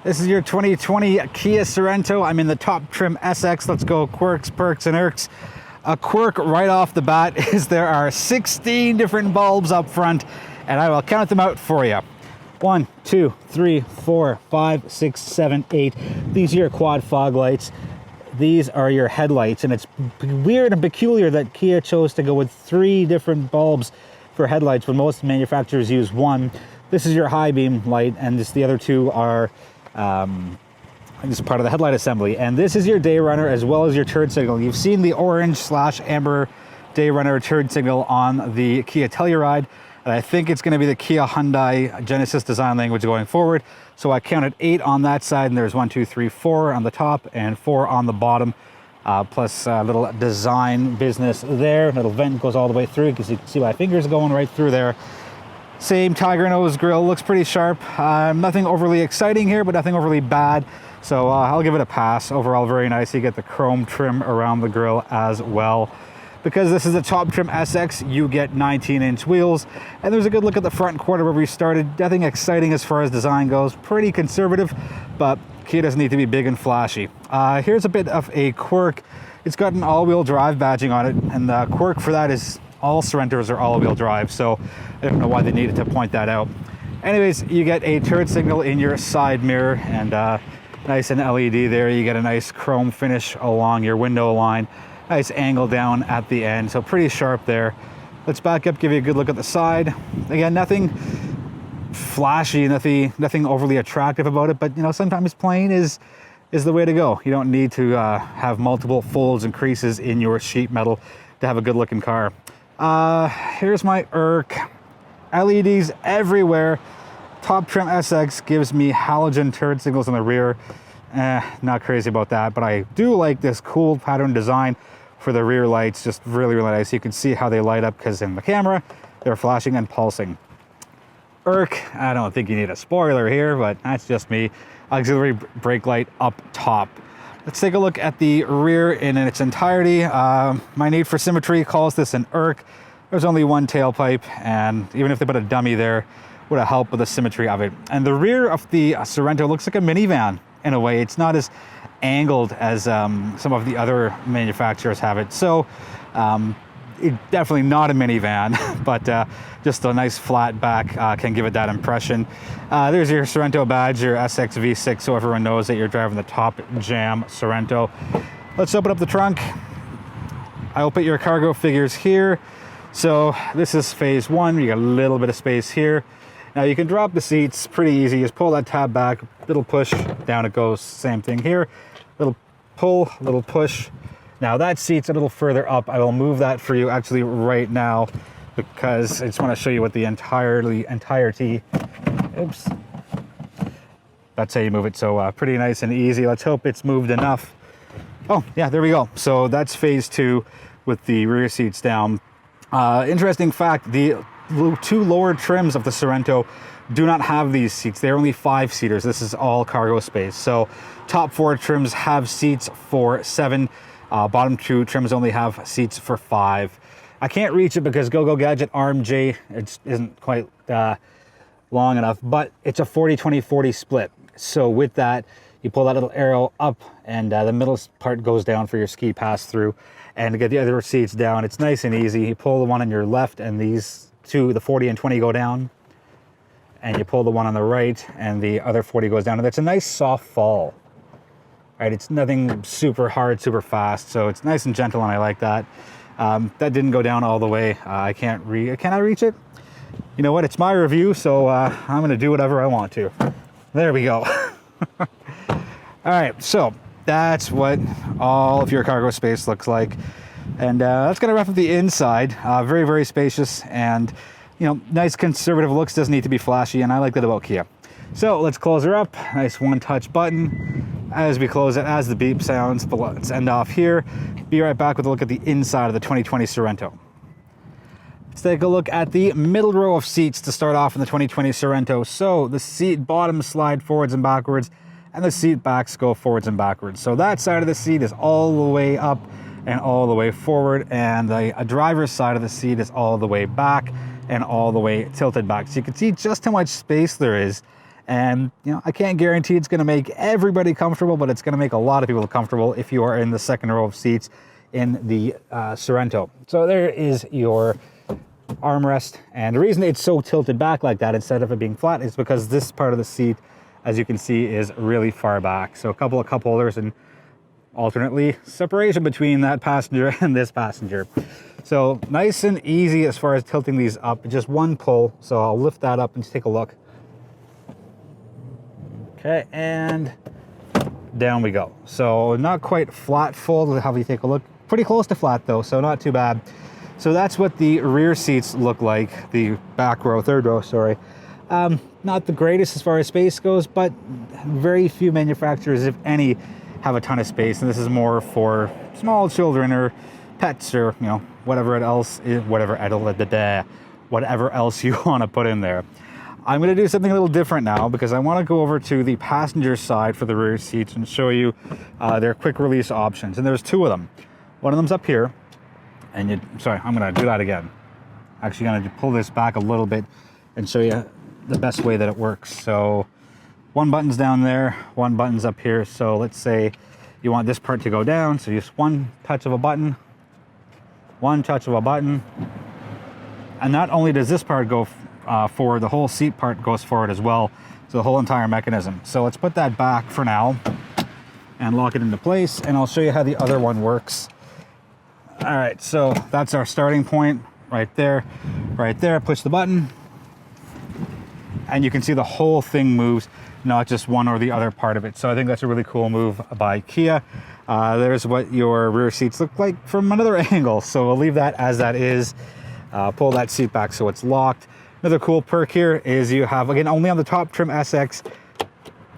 This is your 2020 Kia Sorento. I'm in the top trim SX. Let's go Quirks, Perks, and Irks. A quirk right off the bat is there are 16 different bulbs up front, and I will count them out for you. 1, 2, 3, 4, 5, 6, 7, 8. These are your quad fog lights. These are your headlights, and it's weird and peculiar that Kia chose to go with 3 different bulbs for headlights when most manufacturers use 1. This is your high beam light, and the other 2 are this is part of the headlight assembly. And this is your day runner as well as your turn signal. You've seen the orange/amber day runner turn signal on the Kia Telluride, and I think it's going to be the Kia Hyundai Genesis design language going forward. So I counted 8 on that side, and there's 1, 2, 3, 4 on the top and 4 on the bottom, plus a little design business there. Little vent goes all the way through because you can see my fingers going right through there. Same tiger nose grille, looks pretty sharp. Nothing overly exciting here, but nothing overly bad. So I'll give it a pass. Overall, very nice. You get the chrome trim around the grille as well. Because this is a top trim SX, you get 19-inch wheels. And there's a good look at the front quarter where we started. Nothing exciting as far as design goes. Pretty conservative, but Kia doesn't need to be big and flashy. Here's a bit of a quirk. It's got an all-wheel drive badging on it, and the quirk for that is all Sorentos are all-wheel drive, so I don't know why they needed to point that out. Anyways, you get a turn signal in your side mirror, and nice and LED there. You get a nice chrome finish along your window line. Nice angle down at the end, so pretty sharp there. Let's back up, give you a good look at the side. Again, nothing flashy, nothing overly attractive about it, but you know, sometimes plain is the way to go. You don't need to have multiple folds and creases in your sheet metal to have a good looking car. Here's my Irk. LEDs everywhere. Top trim SX gives me halogen turn signals in the rear. Not crazy about that, but I do like this cool pattern design for the rear lights. Just really, really nice. You can see how they light up because in the camera, they're flashing and pulsing. Irk, I don't think you need a spoiler here, but that's just me. Auxiliary brake light up top. Let's take a look at the rear in its entirety. My need for symmetry calls this an Irk. There's only one tailpipe, and even if they put a dummy there, would have helped with the symmetry of it. And the rear of the Sorento looks like a minivan in a way. It's not as angled as some of the other manufacturers have it. So definitely not a minivan, but just a nice flat back can give it that impression. There's your Sorento badge, your SX V6, so everyone knows that you're driving the top jam Sorento. Let's open up the trunk. I'll put your cargo figures here. So this is phase 1. You got a little bit of space here. Now you can drop the seats pretty easy. Just pull that tab back, little push, down it goes. Same thing here. Little pull, little push. Now that seat's a little further up. I will move that for you actually right now because I just want to show you what the entirety. Oops. That's how you move it. So pretty nice and easy. Let's hope it's moved enough. Oh yeah, there we go. So that's phase 2 with the rear seats down. Interesting fact, the 2 lower trims of the Sorento do not have these seats. They're only 5-seaters. This is all cargo space. So top 4 trims have seats for 7. Bottom 2 trims only have seats for 5. I can't reach it because Go Gadget Arm J isn't quite long enough, but it's a 40-20-40 split. So with that, you pull that little arrow up and the middle part goes down for your ski pass through. And to get the other seats down, it's nice and easy. You pull the one on your left and these 2, the 40 and 20 go down. And you pull the one on the right and the other 40 goes down. And that's a nice soft fall. Right, it's nothing super hard, super fast. So it's nice and gentle and I like that. That didn't go down all the way. Can I reach it? You know what, it's my review, so I'm gonna do whatever I want to. There we go. All right, so that's what all of your cargo space looks like. And that's gonna wrap up the inside. Very, very spacious and, you know, nice conservative looks. Doesn't need to be flashy, and I like that about Kia. So let's close her up. Nice one-touch button. As we close it, as the beep sounds, but let's end off here. Be right back with a look at the inside of the 2020 Sorento. Let's take a look at the middle row of seats to start off in the 2020 Sorento. So the seat bottoms slide forwards and backwards, and the seat backs go forwards and backwards. So that side of the seat is all the way up and all the way forward, and the driver's side of the seat is all the way back and all the way tilted back. So you can see just how much space there is And you know, I can't guarantee it's going to make everybody comfortable, but it's going to make a lot of people comfortable if you are in the second row of seats in the Sorento. So there is your armrest, and the reason it's so tilted back like that instead of it being flat is because this part of the seat, as you can see, is really far back. So a couple of cup holders and alternately separation between that passenger and this passenger. So nice and easy as far as tilting these up, just one pull. So I'll lift that up and take a look. Okay, and down we go. So not quite flat full, have you take a look. Pretty close to flat though, so not too bad. So that's what the rear seats look like, the back row, third row, sorry. Not the greatest as far as space goes, but very few manufacturers, if any, have a ton of space. And this is more for small children or pets or, you know, whatever else you want to put in there. I'm going to do something a little different now because I want to go over to the passenger side for the rear seats and show you their quick release options. And there's two of them. One of them's up here. And sorry, I'm going to do that again. Actually going to pull this back a little bit and show you the best way that it works. So one button's down there, one button's up here. So let's say you want this part to go down. So just one touch of a button, one touch of a button. And not only does this part go forward, the whole seat part goes forward as well. So the whole entire mechanism. So let's put that back for now and lock it into place. And I'll show you how the other one works. All right, so that's our starting point right there, push the button. And you can see the whole thing moves, not just one or the other part of it. So I think that's a really cool move by Kia. There's what your rear seats look like from another angle. So we'll leave that as that is. Pull that seat back so it's locked. Another cool perk here is you have, again, only on the top trim SX,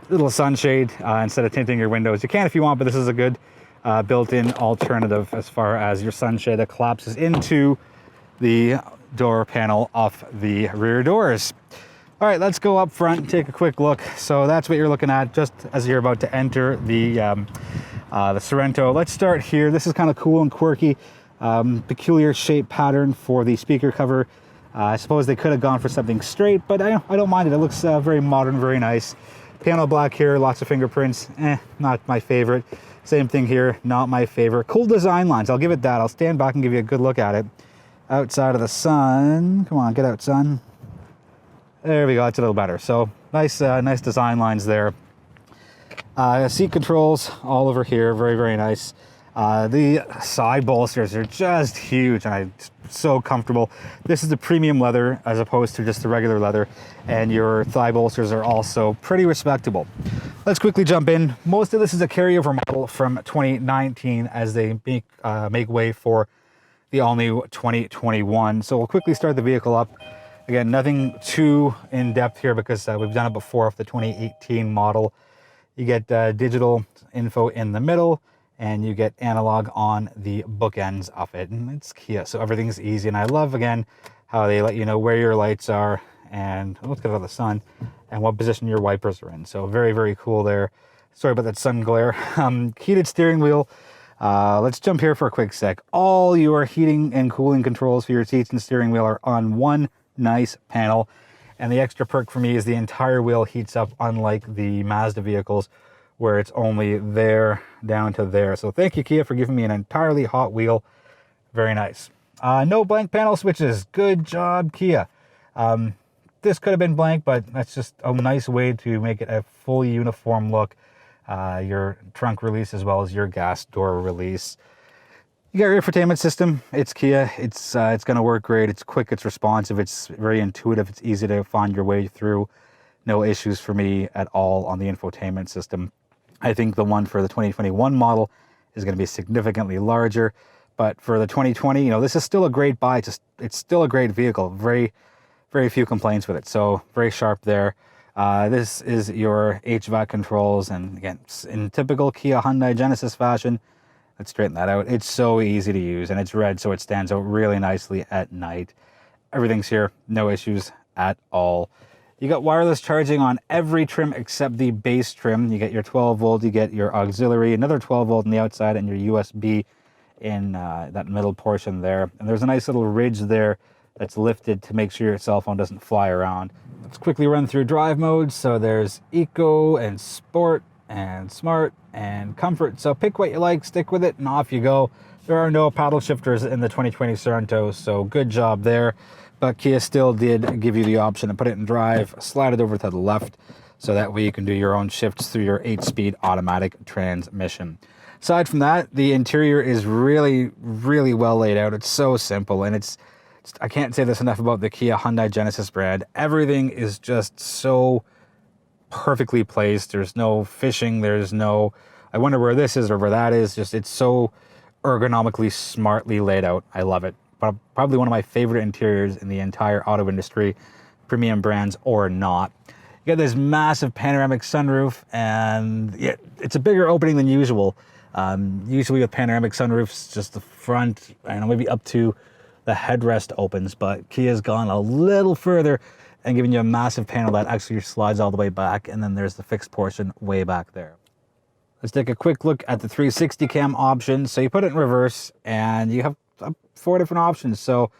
little sunshade instead of tinting your windows. You can if you want, but this is a good built-in alternative as far as your sunshade that collapses into the door panel of the rear doors. All right, let's go up front and take a quick look. So that's what you're looking at just as you're about to enter the Sorento. Let's start here. This is kind of cool and quirky. Peculiar shape pattern for the speaker cover. I suppose they could have gone for something straight, but I don't mind it. It looks very modern, very nice. Piano black here, lots of fingerprints. Not my favorite. Same thing here, not my favorite. Cool design lines, I'll give it that. I'll stand back and give you a good look at it. Outside of the sun, come on, get out, sun. There we go, that's a little better. So nice, nice design lines there. Seat controls all over here, very, very nice. The side bolsters are just huge and so comfortable. This is the premium leather as opposed to just the regular leather, and your thigh bolsters are also pretty respectable. Let's quickly jump in. Most of this is a carryover model from 2019 as they make way for the all-new 2021. So we'll quickly start the vehicle up. Again, nothing too in-depth here because we've done it before with the 2018 model. You get digital info in the middle, and you get analog on the bookends of it. And it's Kia, so everything's easy. And I love, again, how they let you know where your lights are and let's get out of the sun and what position your wipers are in. So very, very cool there. Sorry about that sun glare. Heated steering wheel. Let's jump here for a quick sec. All your heating and cooling controls for your seats and steering wheel are on one nice panel. And the extra perk for me is the entire wheel heats up, unlike the Mazda vehicles where it's only there down to there. So thank you, Kia, for giving me an entirely hot wheel. Very nice. No blank panel switches. Good job, Kia. This could have been blank, but that's just a nice way to make it a fully uniform look. Your trunk release as well as your gas door release. You got your infotainment system. It's Kia. It's going to work great. It's quick. It's responsive. It's very intuitive. It's easy to find your way through. No issues for me at all on the infotainment system. I think the one for the 2021 model is going to be significantly larger, but for the 2020, you know, this is still a great buy. It's still a great vehicle. Very, very few complaints with it. So very sharp there. This is your HVAC controls, and again, in typical Kia Hyundai Genesis fashion, let's straighten that out. It's so easy to use, and it's red, so it stands out really nicely at night. Everything's here, no issues at all. You got wireless charging on every trim except the base trim. You get your 12 volt, you get your auxiliary, another 12 volt on the outside, and your USB in that middle portion there. And there's a nice little ridge there that's lifted to make sure your cell phone doesn't fly around. Let's quickly run through drive modes. So there's Eco and Sport and Smart and Comfort. So pick what you like, stick with it, and off you go. There are no paddle shifters in the 2020 Sorento, so good job there. But Kia still did give you the option to put it in drive, slide it over to the left, so that way you can do your own shifts through your 8-speed automatic transmission. Aside from that, the interior is really, really well laid out. It's so simple, and I can't say this enough about the Kia Hyundai Genesis brand. Everything is just so perfectly placed. There's no fishing. There's no, I wonder where this is or where that is. Just, it's so ergonomically smartly laid out. I love it. But probably one of my favorite interiors in the entire auto industry, premium brands or not. You got this massive panoramic sunroof, and yeah, it's a bigger opening than usual. Usually with panoramic sunroofs, just the front, I don't know, maybe up to the headrest opens, but Kia's gone a little further and giving you a massive panel that actually slides all the way back, and then there's the fixed portion way back there. Let's take a quick look at the 360 cam option. So you put it in reverse, and you have 4 different options. So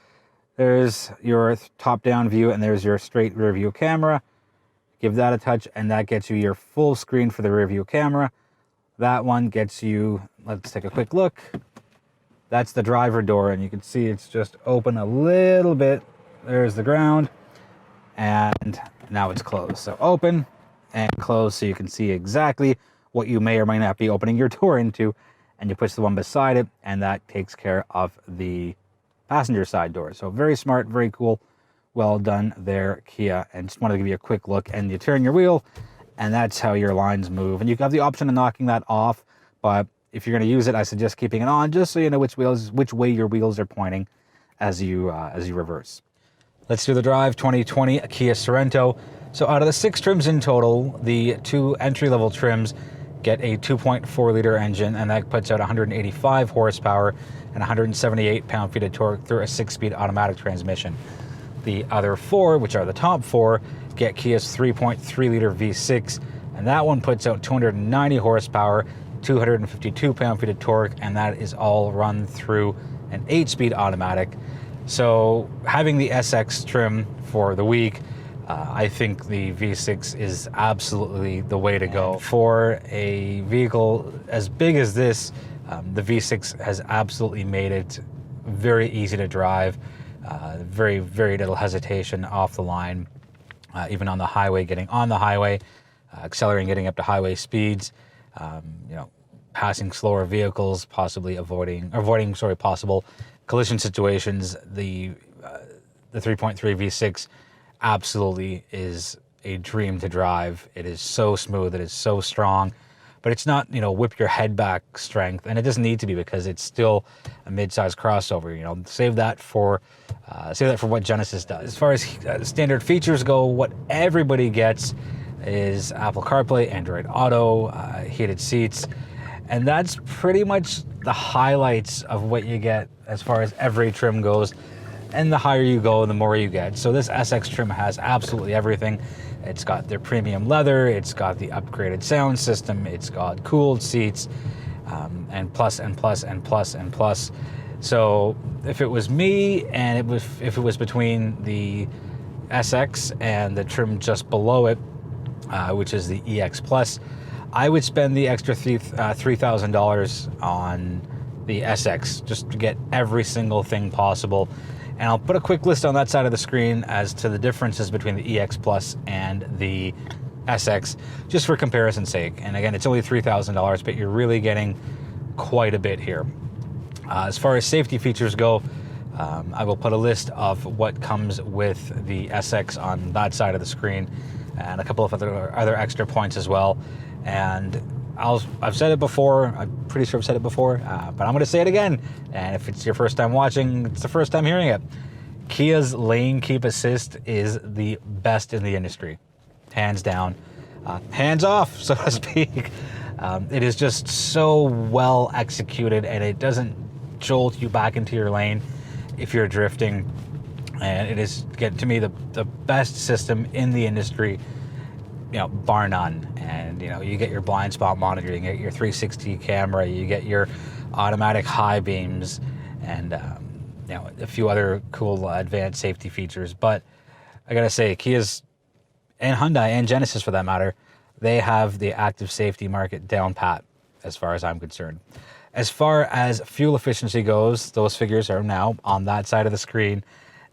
there's your top-down view, and there's your straight rear view camera. Give that a touch, and that gets you your full screen for the rear view camera. That one gets you, let's take a quick look. That's the driver door, and you can see it's just open a little bit. There's the ground, and now it's closed. So open and close, so you can see exactly what you may or may not be opening your door into, and you push the one beside it, and that takes care of the passenger side door. So very smart, very cool. Well done there, Kia. And just wanted to give you a quick look, and you turn your wheel, and that's how your lines move. And you have the option of knocking that off, but if you're going to use it, I suggest keeping it on, just so you know which way your wheels are pointing as you reverse. Let's do the drive. 2020 Kia Sorento. So out of the 6 trims in total, the 2 entry-level trims get a 2.4 liter engine, and that puts out 185 horsepower and 178 pound-feet of torque through a 6-speed automatic transmission. The other 4, which are the top 4, get Kia's 3.3 liter V6, and that one puts out 290 horsepower, 252 pound-feet of torque, and that is all run through an 8-speed automatic. So having the SX trim for the week, I think the V6 is absolutely the way to go. For a vehicle as big as this, the V6 has absolutely made it very easy to drive. Very, very little hesitation off the line, even on the highway, getting on the highway, accelerating, getting up to highway speeds, passing slower vehicles, possibly avoiding possible collision situations. The 3.3 V6 absolutely is a dream to drive. It is so smooth, it is so strong, but it's not, whip your head back strength, and it doesn't need to be because it's still a mid-size crossover. Save that for what Genesis does. As far as standard features go, what everybody gets is Apple CarPlay, Android Auto, heated seats, and that's pretty much the highlights of what you get as far as every trim goes. And the higher you go, the more you get. So this SX trim has absolutely everything. It's got their premium leather, it's got the upgraded sound system, it's got cooled seats, and plus and plus and plus and plus. So if it was me, and if it was between the SX and the trim just below it, which is the EX Plus, I would spend the extra $3,000 on the SX just to get every single thing possible. And I'll put a quick list on that side of the screen as to the differences between the EX Plus and the SX, just for comparison's sake. And again, it's only $3,000, but you're really getting quite a bit here. As far as safety features go, I will put a list of what comes with the SX on that side of the screen, and a couple of other extra points as well. And I've said it before, I'm pretty sure I've said it before, but I'm going to say it again. And if it's your first time watching, it's the first time hearing it. Kia's Lane Keep Assist is the best in the industry, hands down. Hands off, so to speak. It is just so well executed, and it doesn't jolt you back into your lane if you're drifting. And it is, to me, the best system in the industry, bar none. And you get your blind spot monitor, you get your 360 camera, you get your automatic high beams, and a few other cool advanced safety features. But I gotta say, Kia's and Hyundai and Genesis for that matter, they have the active safety market down pat as far as I'm concerned. As far as fuel efficiency goes, those figures are now on that side of the screen.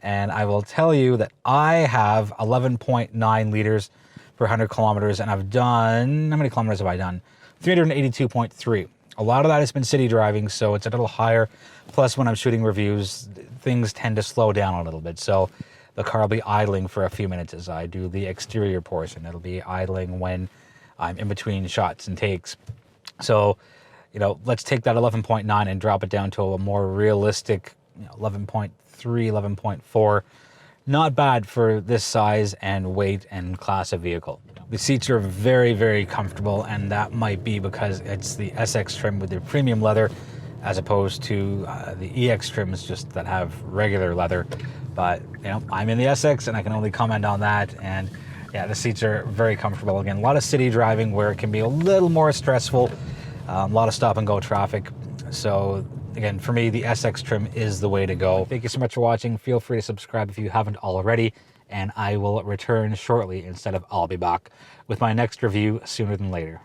And I will tell you that I have 11.9 liters per 100 kilometers, and I've done, how many kilometers have I done? 382.3. A lot of that has been city driving, so it's a little higher. Plus, when I'm shooting reviews, things tend to slow down a little bit. So the car will be idling for a few minutes as I do the exterior portion. It'll be idling when I'm in between shots and takes. So, let's take that 11.9 and drop it down to a more realistic 11.3, 11.4. Not bad for this size and weight and class of vehicle. The seats are very, very comfortable, and that might be because it's the SX trim with the premium leather as opposed to the EX trims just that have regular leather. But, I'm in the SX and I can only comment on that. And yeah, the seats are very comfortable. Again, a lot of city driving where it can be a little more stressful, a lot of stop and go traffic. So again, for me, the SX trim is the way to go. Thank you so much for watching. Feel free to subscribe if you haven't already, and I will return shortly instead of I'll be back with my next review sooner than later.